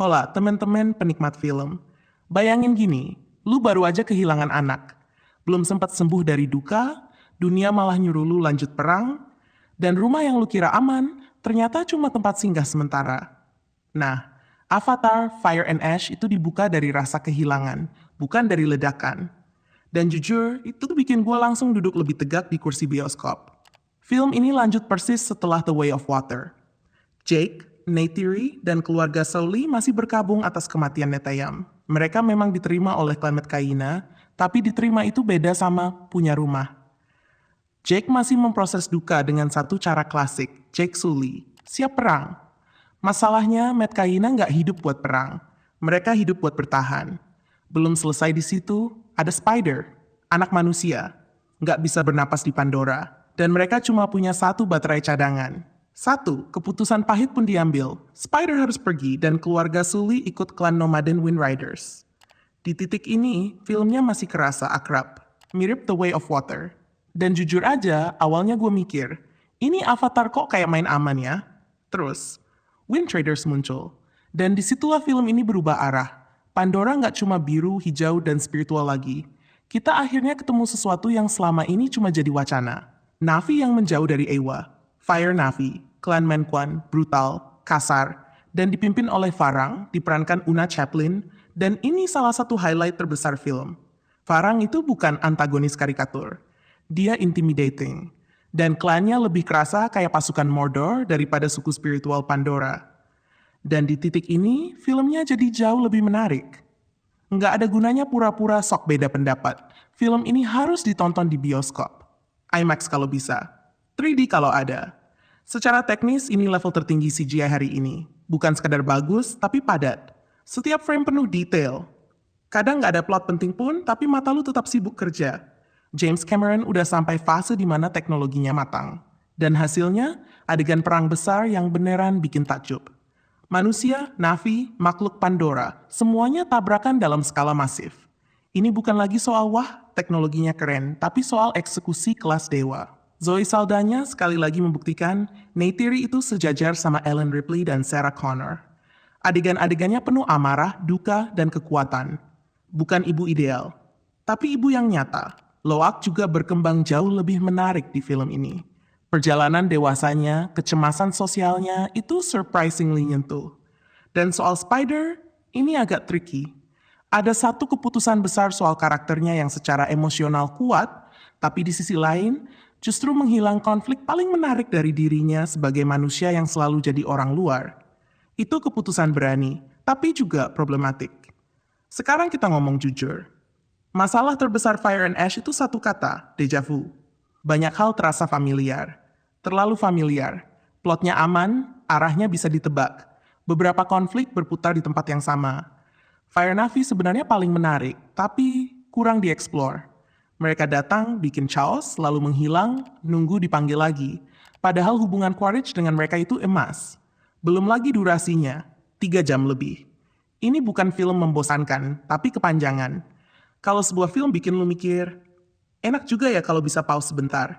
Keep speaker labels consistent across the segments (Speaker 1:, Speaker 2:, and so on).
Speaker 1: Hola, teman-teman penikmat film. Bayangin gini, lu baru aja kehilangan anak. Belum sempat sembuh dari duka, dunia malah nyuruh lu lanjut perang, dan rumah yang lu kira aman, ternyata cuma tempat singgah sementara. Nah, Avatar Fire and Ash itu dibuka dari rasa kehilangan, bukan dari ledakan. Dan jujur, itu tuh bikin gue langsung duduk lebih tegak di kursi bioskop. Film ini lanjut persis setelah The Way of Water. Jake, Neytiri, dan keluarga Sully masih berkabung atas kematian Netayam. Mereka memang diterima oleh Clement Kaina, tapi diterima itu beda sama punya rumah. Jake masih memproses duka dengan satu cara klasik, Jake Sully, siap perang. Masalahnya, Matt Kaina nggak hidup buat perang. Mereka hidup buat bertahan. Belum selesai di situ, ada Spider, anak manusia. Nggak bisa bernapas di Pandora. Dan mereka cuma punya satu baterai cadangan. Satu, keputusan pahit pun diambil. Spider harus pergi dan keluarga Sully ikut klan nomaden Wind Riders. Di titik ini, filmnya masih kerasa akrab. Mirip The Way of Water. Dan jujur aja, awalnya gue mikir, ini Avatar kok kayak main aman ya? Terus, Wind Traders muncul. Dan disitulah film ini berubah arah. Pandora nggak cuma biru, hijau, dan spiritual lagi. Kita akhirnya ketemu sesuatu yang selama ini cuma jadi wacana. Na'vi yang menjauh dari Eywa. Fire Na'vi, klan Menquan, brutal, kasar, dan dipimpin oleh Farang, diperankan Una Chaplin, dan ini salah satu highlight terbesar film. Farang itu bukan antagonis karikatur. Dia intimidating. Dan klannya lebih kerasa kayak pasukan Mordor daripada suku spiritual Pandora. Dan di titik ini, filmnya jadi jauh lebih menarik. Nggak ada gunanya pura-pura sok beda pendapat. Film ini harus ditonton di bioskop. IMAX kalau bisa. 3D kalau ada. Secara teknis, ini level tertinggi CGI hari ini. Bukan sekadar bagus, tapi padat. Setiap frame penuh detail. Kadang nggak ada plot penting pun, tapi mata lu tetap sibuk kerja. James Cameron udah sampai fase di mana teknologinya matang. Dan hasilnya, adegan perang besar yang beneran bikin takjub. Manusia, Na'vi, makhluk Pandora, semuanya tabrakan dalam skala masif. Ini bukan lagi soal wah, teknologinya keren, tapi soal eksekusi kelas dewa. Zoe Saldana sekali lagi membuktikan Neytiri itu sejajar sama Ellen Ripley dan Sarah Connor. Adegan-adegannya penuh amarah, duka, dan kekuatan. Bukan ibu ideal, tapi ibu yang nyata. Loak juga berkembang jauh lebih menarik di film ini. Perjalanan dewasanya, kecemasan sosialnya itu surprisingly nyentuh. Dan soal Spider, ini agak tricky. Ada satu keputusan besar soal karakternya yang secara emosional kuat, tapi di sisi lain, justru menghilang konflik paling menarik dari dirinya sebagai manusia yang selalu jadi orang luar. Itu keputusan berani, tapi juga problematik. Sekarang kita ngomong jujur. Masalah terbesar Fire and Ash itu satu kata, déjà vu. Banyak hal terasa familiar. Terlalu familiar. Plotnya aman, arahnya bisa ditebak. Beberapa konflik berputar di tempat yang sama. Fire Na'vi sebenarnya paling menarik, tapi kurang dieksplor. Mereka datang, bikin chaos, lalu menghilang, nunggu dipanggil lagi. Padahal hubungan Quaritch dengan mereka itu emas. Belum lagi durasinya, 3 jam lebih. Ini bukan film membosankan, tapi kepanjangan. Kalau sebuah film bikin lu mikir, enak juga ya kalau bisa pause sebentar.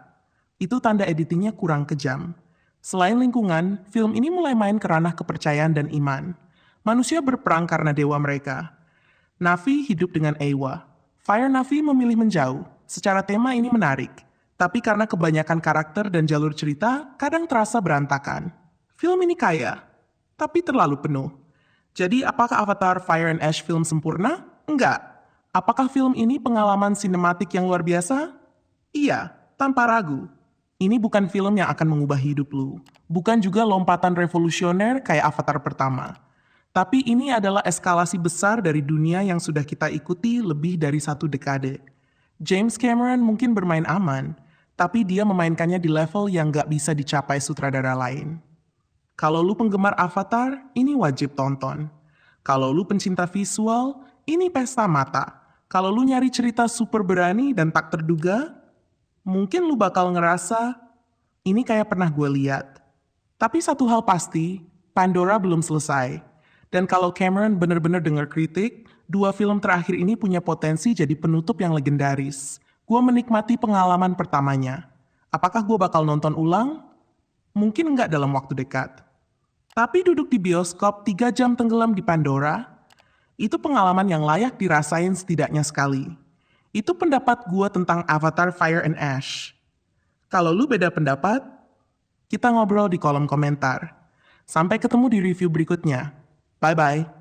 Speaker 1: Itu tanda editingnya kurang kejam. Selain lingkungan, film ini mulai main ke ranah kepercayaan dan iman. Manusia berperang karena dewa mereka. Na'vi hidup dengan Eywa. Fire Na'vi memilih menjauh. Secara tema ini menarik. Tapi karena kebanyakan karakter dan jalur cerita, kadang terasa berantakan. Film ini kaya, tapi terlalu penuh. Jadi apakah Avatar Fire and Ash film sempurna? Enggak. Apakah film ini pengalaman sinematik yang luar biasa? Iya, tanpa ragu. Ini bukan film yang akan mengubah hidup lu. Bukan juga lompatan revolusioner kayak Avatar pertama. Tapi ini adalah eskalasi besar dari dunia yang sudah kita ikuti lebih dari 1 dekade. James Cameron mungkin bermain aman, tapi dia memainkannya di level yang gak bisa dicapai sutradara lain. Kalau lu penggemar Avatar, ini wajib tonton. Kalau lu pencinta visual, ini pesta mata. Kalau lu nyari cerita super berani dan tak terduga, mungkin lu bakal ngerasa, ini kayak pernah gue lihat. Tapi satu hal pasti, Pandora belum selesai. Dan kalau Cameron bener-bener denger kritik, 2 film terakhir ini punya potensi jadi penutup yang legendaris. Gue menikmati pengalaman pertamanya. Apakah gue bakal nonton ulang? Mungkin nggak dalam waktu dekat. Tapi duduk di bioskop 3 jam tenggelam di Pandora, itu pengalaman yang layak dirasain setidaknya sekali. Itu pendapat gue tentang Avatar Fire and Ash. Kalau lu beda pendapat, kita ngobrol di kolom komentar. Sampai ketemu di review berikutnya. Bye-bye.